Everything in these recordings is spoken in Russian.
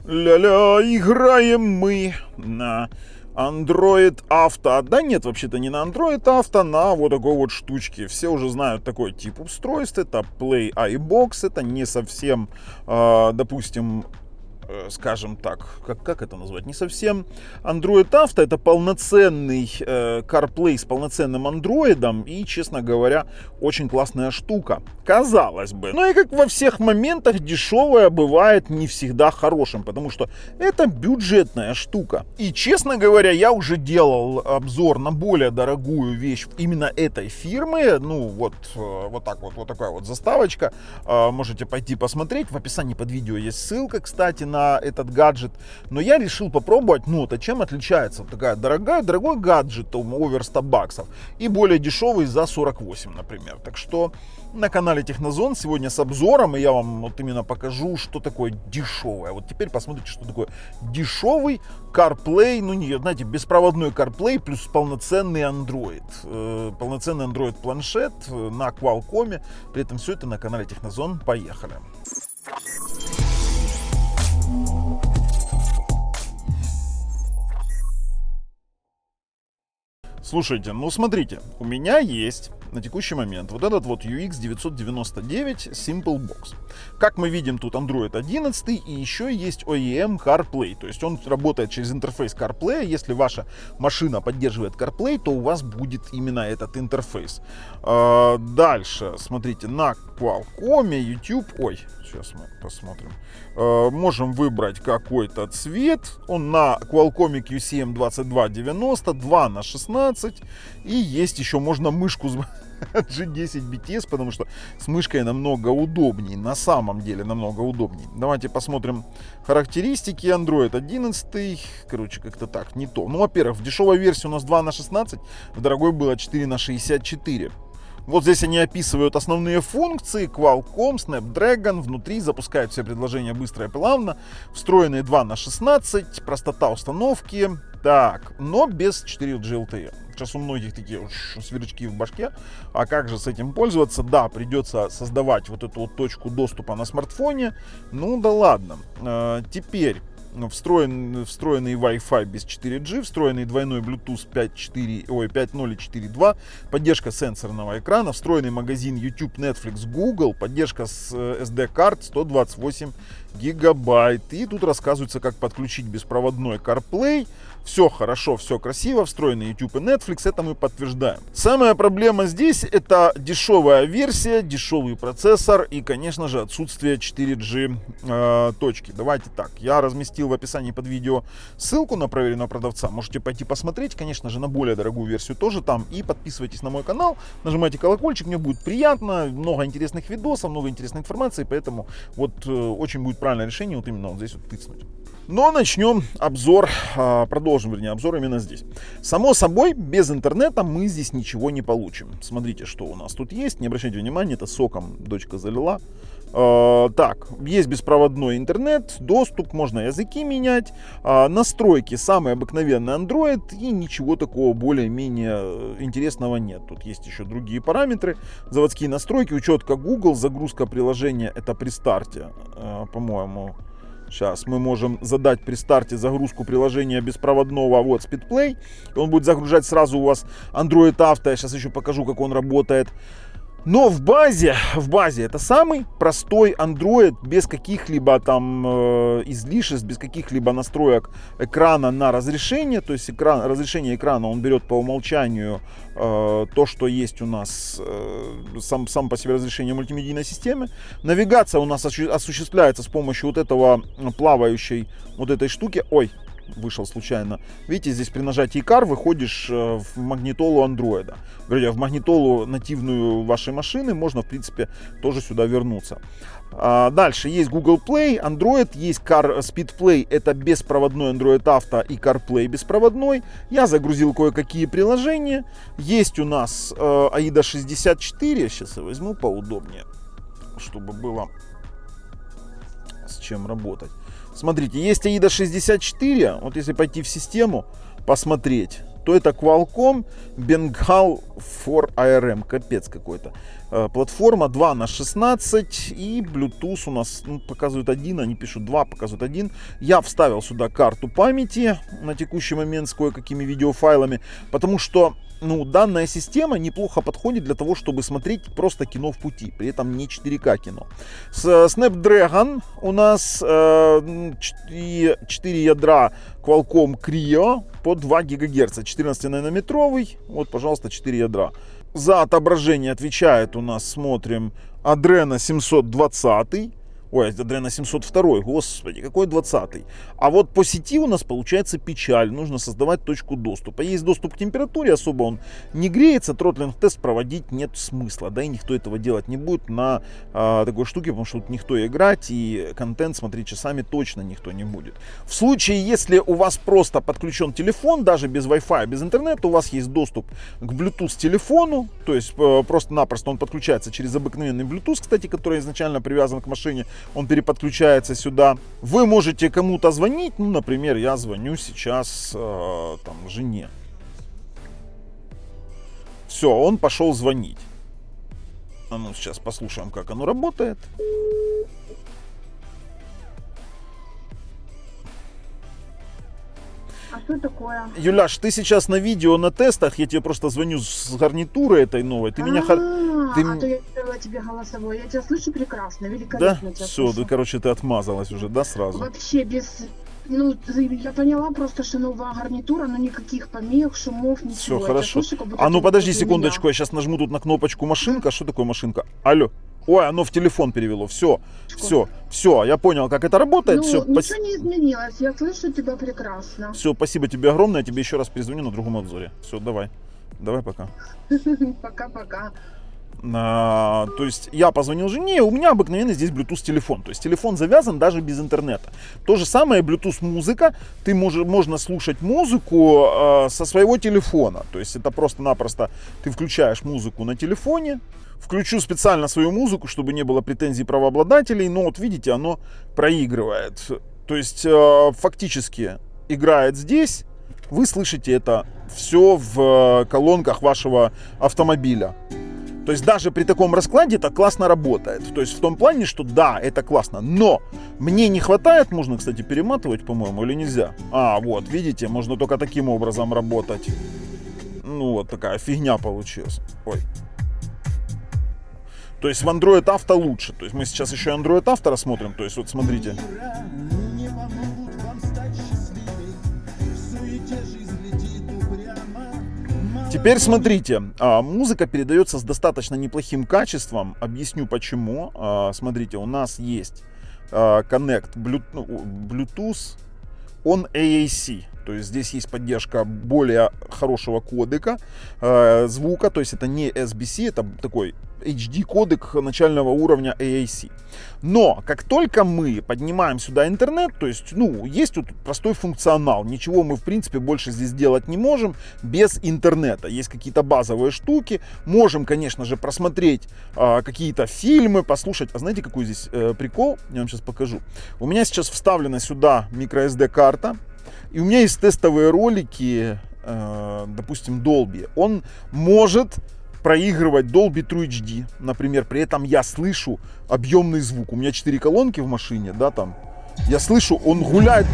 Ля-ля, играем мы на Android Auto. Да нет, вообще-то не на Android Auto, на вот такой вот штучке. Все уже знают такой тип устройств. Это Play iBox. Это не совсем, допустим, скажем так, как это назвать, не совсем Android Auto, это полноценный CarPlay с полноценным андроидом и, честно говоря, очень классная штука, казалось бы. Но и как во всех моментах, дешевая бывает не всегда хорошим, потому что это бюджетная штука. И, честно говоря, я уже делал обзор на более дорогую вещь именно этой фирмы, ну вот такая вот заставочка, можете пойти посмотреть, в описании под видео есть ссылка, кстати, на этот гаджет, но я решил попробовать, ну, вот, чем отличается такая дорогой гаджет, over 100 баксов, и более дешевый за 48, например. Так что на канале Технозон сегодня с обзором, и я вам вот именно покажу, что такое дешевое. Вот теперь посмотрите, что такое дешевый CarPlay, ну, не, знаете, беспроводной CarPlay плюс полноценный Android. Полноценный Android планшет на Qualcomm. При этом все это на канале Технозон. Поехали. Слушайте, ну смотрите, у меня есть на текущий момент вот этот вот UX 999 Simple Box. Как мы видим, тут Android 11 и еще есть OEM CarPlay. То есть он работает через интерфейс CarPlay. Если ваша машина поддерживает CarPlay, то у вас будет именно этот интерфейс. Дальше, смотрите, на Qualcomm, YouTube, сейчас мы посмотрим. Можем выбрать какой-то цвет. Он на Qualcomm QCM 2290, 2:16. И есть еще, можно мышку G10 BTS, потому что с мышкой намного удобнее. На самом деле намного удобнее. Давайте посмотрим характеристики. Android 11. Короче, как-то так, не то. Ну, во-первых, в дешевой версии у нас 2:16, в дорогой было 4:64. Вот здесь они описывают основные функции. Qualcomm, Snapdragon. Внутри запускают все предложения быстро и плавно. Встроенные 2:16. Простота установки. Так, но без 4G LTE. Сейчас у многих такие сверчки в башке. А как же с этим пользоваться? Да, придется создавать вот эту вот точку доступа на смартфоне. Ну да ладно. Теперь встроенный Wi-Fi без 4G, встроенный двойной Bluetooth 5.0 и 4.2, поддержка сенсорного экрана, встроенный магазин YouTube, Netflix, Google, поддержка с SD-карт 128 гигабайт. И тут рассказывается, как подключить беспроводной CarPlay. Все хорошо, все красиво, встроенный YouTube и Netflix, это мы подтверждаем. Самая проблема здесь это дешевая версия, дешевый процессор и, конечно же, отсутствие 4G точки. Давайте так, я разместил в описании под видео ссылку на проверенного продавца, можете пойти посмотреть, конечно же, на более дорогую версию тоже там. И подписывайтесь на мой канал, нажимайте колокольчик, мне будет приятно, много интересных видосов, много интересной информации, поэтому вот очень будет правильное решение вот именно вот здесь вот тыцнуть. Но начнем обзор, продолжим, вернее, обзор именно здесь. Само собой, без интернета мы здесь ничего не получим. Смотрите, что у нас тут есть. Не обращайте внимания, это соком дочка залила. Так, есть беспроводной интернет, доступ, можно языки менять, настройки самый обыкновенный Android и ничего такого более-менее интересного нет. Тут есть еще другие параметры, заводские настройки, учетка Google, загрузка приложения это при старте, по-моему. Сейчас мы можем задать при старте загрузку приложения беспроводного, вот SpeedPlay. Он будет загружать сразу у вас Android Auto. Я сейчас еще покажу, как он работает. Но в базе это самый простой Android, без каких-либо там излишеств, без каких-либо настроек экрана на разрешение. То есть разрешение экрана он берет по умолчанию то, что есть у нас сам по себе разрешение мультимедийной системы. Навигация у нас осуществляется с помощью вот этого плавающей вот этой штуки. Ой, вышел случайно. Видите, здесь при нажатии Car выходишь в магнитолу андроида. Говоря, в магнитолу нативную вашей машины можно, в принципе, тоже сюда вернуться. Дальше есть Google Play, Android, есть SpeedPlay, это беспроводной Android Auto и CarPlay беспроводной. Я загрузил кое-какие приложения. Есть у нас AIDA 64, сейчас я возьму поудобнее, чтобы было с чем работать. Смотрите, есть AIDA 64, вот если пойти в систему, посмотреть, то это Qualcomm Bengal for ARM. Капец какой-то. Платформа 2/16 и Bluetooth у нас показывают 1, они пишут 2, показывают 1. Я вставил сюда карту памяти на текущий момент с кое-какими видеофайлами, потому что данная система неплохо подходит для того, чтобы смотреть просто кино в пути, при этом не 4К кино. С Snapdragon у нас 4 ядра Qualcomm Creo по 2 ГГц, 14-нанометровый, вот, пожалуйста, 4 ядра. За отображение отвечает у нас, смотрим, Adreno 720. Ой, Adreno 702, господи, какой 20-й. А вот по сети у нас получается печаль, нужно создавать точку доступа. Есть доступ к температуре, особо он не греется, тротлинг-тест проводить нет смысла, да и никто этого делать не будет на такой штуке, потому что тут никто играть и контент смотреть часами точно никто не будет. В случае, если у вас просто подключен телефон, даже без Wi-Fi, без интернета, у вас есть доступ к Bluetooth телефону, то есть просто-напросто он подключается через обыкновенный Bluetooth, кстати, который изначально привязан к машине, он переподключается сюда. Вы можете кому-то звонить, например, я звоню сейчас жене. Все, он пошел звонить. Сейчас послушаем, как оно работает. А что такое? Юляш, ты сейчас на видео, на тестах, я тебе просто звоню с гарнитуры этой новой. Ты меня... А то я сделала тебе голосовой. Я тебя слышу прекрасно, великолепно. Да? Все, ты отмазалась уже, да, сразу? Вообще без... я поняла просто, что новая гарнитура, но никаких помех, шумов, ничего. Все, хорошо. Слышу, Подожди секундочку, я сейчас нажму тут на кнопочку машинка. Что такое машинка? Алло. Ой, оно в телефон перевело. Все, я понял, как это работает. Все, ничего не изменилось, я слышу тебя прекрасно. Все, спасибо тебе огромное, я тебе еще раз перезвоню на другом обзоре. Все, давай, пока. Пока-пока. То есть я позвонил жене, у меня обыкновенный здесь Bluetooth телефон. То есть телефон завязан даже без интернета. То же самое Bluetooth музыка. Можно слушать музыку со своего телефона. То есть это просто-напросто ты включаешь музыку на телефоне. Включу специально свою музыку, чтобы не было претензий правообладателей. Но вот видите, оно проигрывает. То есть фактически играет здесь. Вы слышите это все в колонках вашего автомобиля. То есть даже при таком раскладе это классно работает. То есть в том плане, что да, это классно. Но мне не хватает, можно, кстати, перематывать, по-моему, или нельзя? Вот, видите, можно только таким образом работать. Вот такая фигня получилась. Ой. То есть в Android Auto лучше. То есть мы сейчас еще Android Auto рассмотрим. То есть вот смотрите. Теперь смотрите, музыка передается с достаточно неплохим качеством. Объясню почему. Смотрите, у нас есть Connect Bluetooth on AAC. То есть здесь есть поддержка более хорошего кодека звука. То есть это не SBC, это такой HD кодек начального уровня AAC. Но как только мы поднимаем сюда интернет, то есть, есть тут простой функционал. Ничего мы, в принципе, больше здесь делать не можем без интернета. Есть какие-то базовые штуки. Можем, конечно же, просмотреть какие-то фильмы, послушать. А знаете, какой здесь прикол? Я вам сейчас покажу. У меня сейчас вставлена сюда microSD карта. И у меня есть тестовые ролики, допустим, Dolby. Он может проигрывать Dolby True HD, например. При этом я слышу объемный звук. У меня 4 колонки в машине, да, там. Я слышу, он гуляет.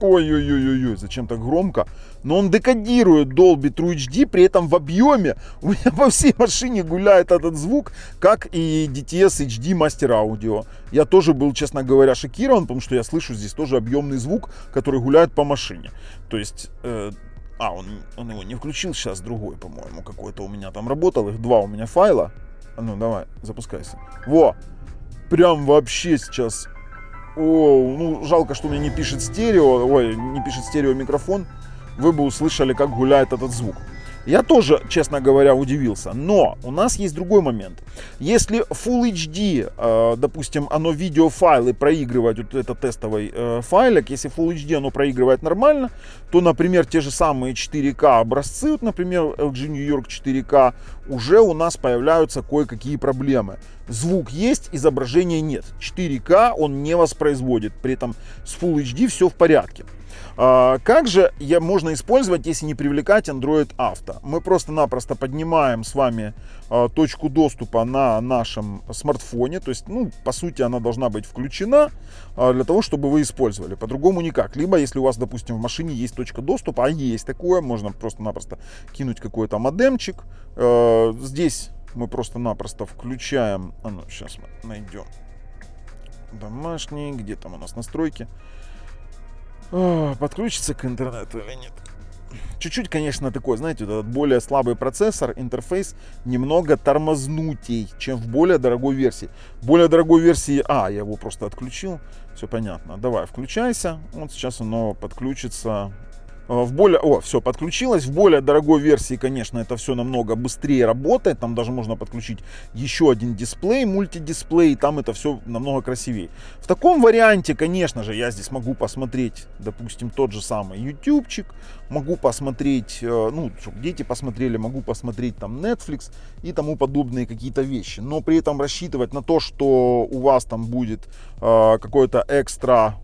Ой-ой-ой-ой, зачем так громко? Но он декодирует Dolby True HD, при этом в объеме у меня по всей машине гуляет этот звук, как и DTS HD Master Audio. Я тоже был, честно говоря, шокирован, потому что я слышу здесь тоже объемный звук, который гуляет по машине. То есть, он его не включил, сейчас другой, по-моему, какой-то у меня там работал, их 2 у меня файла. Давай, запускайся. Прям вообще сейчас... жалко, что у меня не пишет стерео микрофон. Вы бы услышали, как гуляет этот звук. Я тоже, честно говоря, удивился. Но у нас есть другой момент. Если Full HD, допустим, оно видеофайлы проигрывает, вот это тестовый файлик, если Full HD оно проигрывает нормально, то, например, те же самые 4К образцы, вот, например, LG New York 4K, уже у нас появляются кое-какие проблемы. Звук есть, изображения нет. 4К он не воспроизводит, при этом с Full HD все в порядке. Как же можно использовать, если не привлекать Android Auto? Мы просто-напросто поднимаем с вами точку доступа на нашем смартфоне. То есть, ну, по сути, она должна быть включена для того, чтобы вы использовали. По-другому никак. Либо, если у вас, допустим, в машине есть точка доступа, а есть такое, можно просто-напросто кинуть какой-то модемчик. Здесь мы просто-напросто включаем. Сейчас мы найдем домашний. Где там у нас настройки? Подключится к интернету или нет? Чуть-чуть, конечно, такой, знаете, вот этот более слабый процессор, интерфейс немного тормознутей, чем в более дорогой версии. В более дорогой версии... я его просто отключил. Все понятно. Давай, включайся. Вот сейчас оно подключится. Все, подключилось. В более дорогой версии, конечно, это все намного быстрее работает. Там даже можно подключить еще один дисплей, мультидисплей. Там это все намного красивее. В таком варианте, конечно же, я здесь могу посмотреть, допустим, тот же самый ютубчик. Могу посмотреть, чтобы дети посмотрели, могу посмотреть там Netflix и тому подобные какие-то вещи. Но при этом рассчитывать на то, что у вас там будет какое-то экстра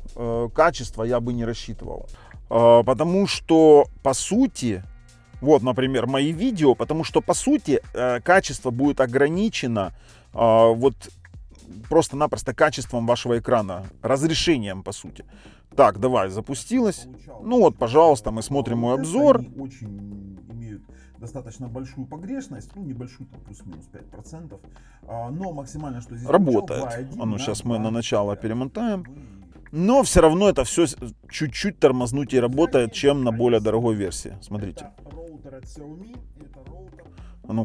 качество, я бы не рассчитывал. Потому что, по сути, вот, например, мои видео, потому что, по сути, качество будет ограничено вот просто-напросто качеством вашего экрана, разрешением, по сути. Так, давай, запустилось. Ну вот, пожалуйста, мы смотрим мой обзор. Они очень имеют достаточно большую погрешность, ну небольшую, там плюс-минус 5%, но максимально, что здесь работает. Сейчас мы на начало перемотаем. Но все равно это все чуть-чуть тормознутее работает, чем на более дорогой версии. Смотрите.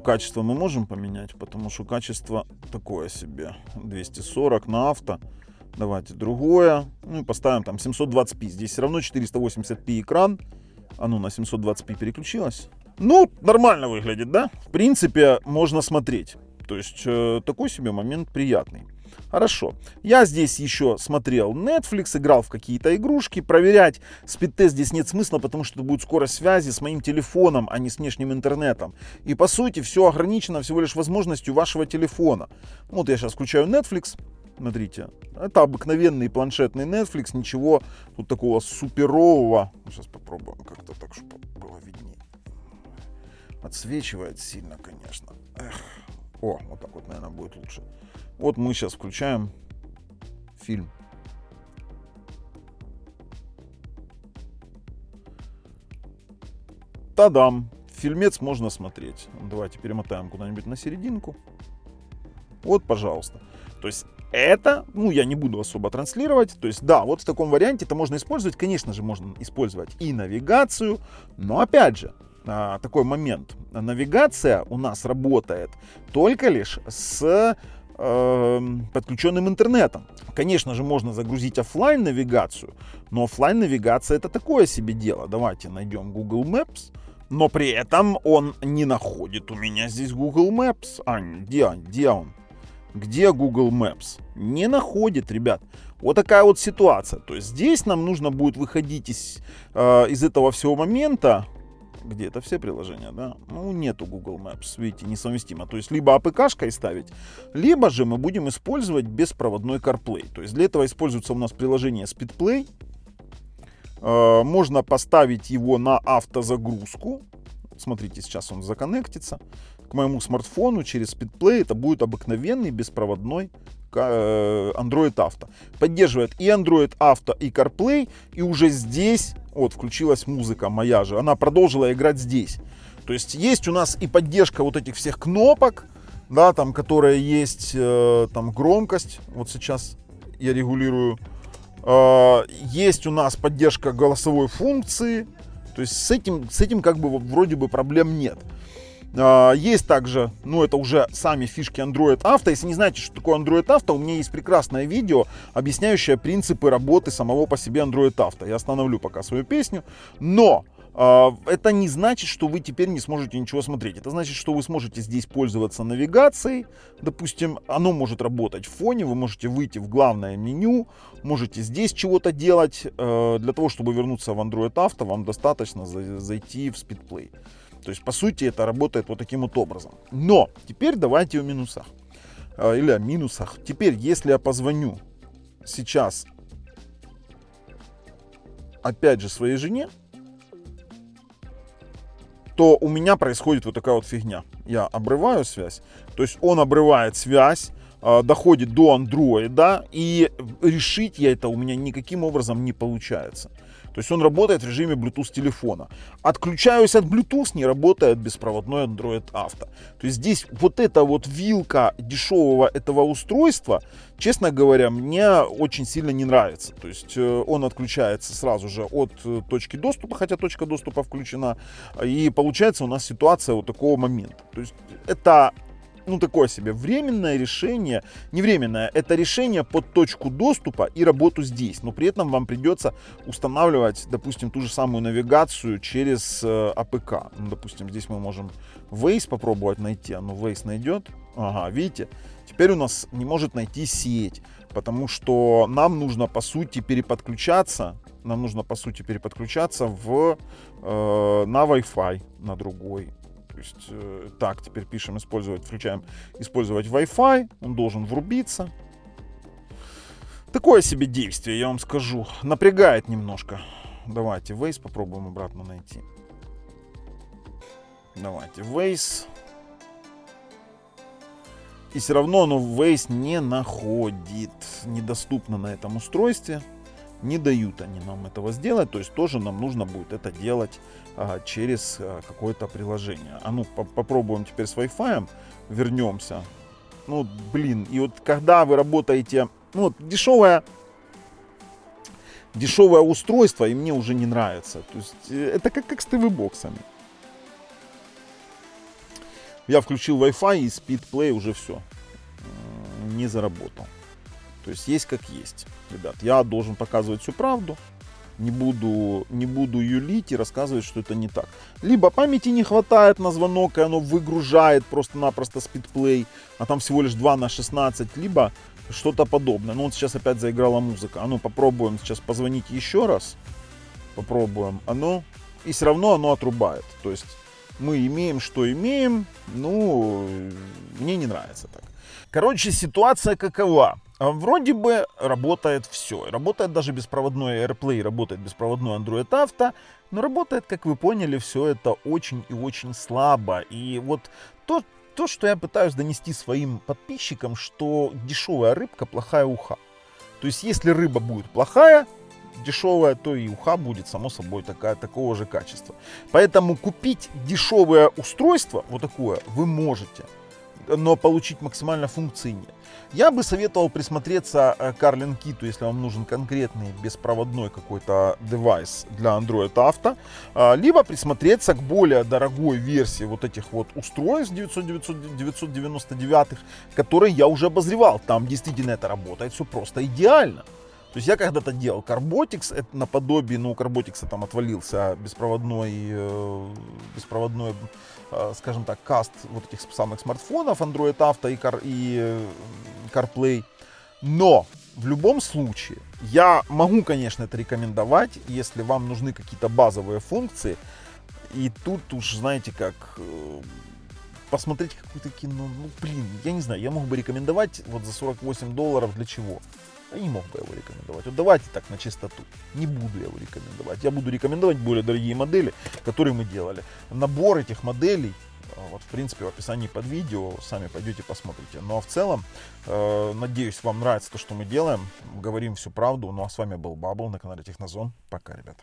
Качество мы можем поменять, потому что качество такое себе. 240 на авто. Давайте другое. И поставим там 720p. Здесь все равно 480p экран. На 720p переключилось. Нормально выглядит, да? В принципе, можно смотреть. То есть, такой себе момент приятный. Хорошо. Я здесь еще смотрел Netflix, играл в какие-то игрушки. Проверять спид-тест здесь нет смысла, потому что это будет скорость связи с моим телефоном, а не с внешним интернетом. И по сути все ограничено всего лишь возможностью вашего телефона. Вот я сейчас включаю Netflix. Смотрите, это обыкновенный планшетный Netflix, ничего тут такого суперового. Сейчас попробуем как-то так, чтобы было виднее. Отсвечивает сильно, конечно. Вот так вот, наверное, будет лучше. Вот мы сейчас включаем фильм. Та-дам! Фильмец можно смотреть. Давайте перемотаем куда-нибудь на серединку. Вот, пожалуйста. То есть это, я не буду особо транслировать. То есть, да, вот в таком варианте это можно использовать. Конечно же, можно использовать и навигацию. Но, опять же, такой момент. Навигация у нас работает только лишь с подключенным интернетом. Конечно же, можно загрузить офлайн навигацию, но офлайн навигация это такое себе дело. Давайте найдем Google Maps, но при этом он не находит у меня здесь Google Maps. Где он? Где Google Maps? Не находит, ребят. Вот такая вот ситуация. То есть здесь нам нужно будет выходить из этого всего момента. Где это все приложения, да? Нету Google Maps, видите, несовместимо. То есть либо APK-шкой ставить, либо же мы будем использовать беспроводной CarPlay. То есть для этого используется у нас приложение SpeedPlay. Можно поставить его на автозагрузку. Смотрите, сейчас он законнектится к моему смартфону через SpeedPlay. Это будет обыкновенный беспроводной Android Auto. Поддерживает и Android Auto, и CarPlay. И уже здесь, включилась музыка моя же. Она продолжила играть здесь. То есть есть у нас и поддержка вот этих всех кнопок, да, там, которые есть, там, громкость. Вот сейчас я регулирую. Есть у нас поддержка голосовой функции. То есть с этим как бы вроде бы проблем нет. Есть также, это уже сами фишки Android Auto. Если не знаете, что такое Android Auto, у меня есть прекрасное видео, объясняющее принципы работы самого по себе Android Auto. Я остановлю пока свою песню. Но это не значит, что вы теперь не сможете ничего смотреть. Это значит, что вы сможете здесь пользоваться навигацией. Допустим, оно может работать в фоне. Вы можете выйти в главное меню. Можете здесь чего-то делать. Для того, чтобы вернуться в Android Auto, вам достаточно зайти в SpeedPlay. То есть, по сути, это работает вот таким вот образом. Но теперь давайте о минусах. или о минусах. Теперь, если я позвоню сейчас, опять же, своей жене, то у меня происходит вот такая вот фигня. Я обрываю связь, то есть он обрывает связь, доходит до андроида, и решить я это у меня никаким образом не получается. То есть он работает в режиме Bluetooth телефона. Отключаюсь от Bluetooth, не работает беспроводной Android Auto. То есть здесь вот эта вот вилка дешевого этого устройства, честно говоря, мне очень сильно не нравится. То есть он отключается сразу же от точки доступа, хотя точка доступа включена. И получается у нас ситуация вот такого момента. То есть это... ну, такое себе временное решение, не временное, это решение под точку доступа и работу здесь, но при этом вам придется устанавливать, допустим, ту же самую навигацию через АПК. Ну, допустим, здесь мы можем Waze попробовать найти, ну, Waze найдет, ага, видите, теперь у нас не может найти сеть, потому что нам нужно, по сути, переподключаться на Wi-Fi, на другой. То есть, так, теперь пишем включаем использовать Wi-Fi, он должен врубиться. Такое себе действие, я вам скажу, напрягает немножко. Давайте Waze попробуем обратно найти. Давайте Waze. И все равно оно Waze не находит, недоступно на этом устройстве. Не дают они нам этого сделать, то есть тоже нам нужно будет это делать через какое-то приложение. А ну попробуем теперь с Wi-Fi, вернемся. Ну блин, и вот когда вы работаете, ну вот дешевое устройство, и мне уже не нравится. То есть это как с ТВ-боксами. Я включил Wi-Fi, и SpeedPlay уже все, не заработал. То есть как есть, ребят. Я должен показывать всю правду. Не буду юлить и рассказывать, что это не так. Либо памяти не хватает на звонок, и оно выгружает просто-напросто SpeedPlay, а там всего лишь 2 на 16, либо что-то подобное. Ну вот сейчас опять заиграла музыка. А ну попробуем сейчас позвонить еще раз. Попробуем. И все равно оно отрубает. То есть мы имеем, что имеем. Ну, мне не нравится так. Короче, ситуация какова? Вроде бы работает все. Работает даже беспроводной AirPlay, работает беспроводной Android Auto, но работает, как вы поняли, все это очень и очень слабо. И вот то, что я пытаюсь донести своим подписчикам, что дешевая рыбка, плохая уха. То есть, если рыба будет плохая, дешевая, то и уха будет, само собой, такого же качества. Поэтому купить дешевое устройство, вот такое, вы можете, но получить максимально функции нет. Я бы советовал присмотреться к Arlen Kit, если вам нужен конкретный беспроводной какой-то девайс для Android Auto, либо присмотреться к более дорогой версии вот этих вот устройств 999, которые я уже обозревал. Там действительно это работает все просто идеально. То есть я когда-то делал Carbotix, это наподобие, но у Carbotix там отвалился беспроводной, скажем так, каст вот этих самых смартфонов Android Auto и CarPlay. Но в любом случае я могу, конечно, это рекомендовать, если вам нужны какие-то базовые функции. И тут уж, знаете как, посмотреть какое-то кино, ну блин, я не знаю, я мог бы рекомендовать вот за $48 для чего? Я не мог бы его рекомендовать. Вот давайте так на чистоту. Не буду я его рекомендовать. Я буду рекомендовать более дорогие модели, которые мы делали. Набор этих моделей, вот в принципе в описании под видео, сами пойдете посмотрите. Ну а в целом, надеюсь, вам нравится то, что мы делаем. Говорим всю правду. Ну а с вами был Бабл на канале Технозон. Пока, ребята.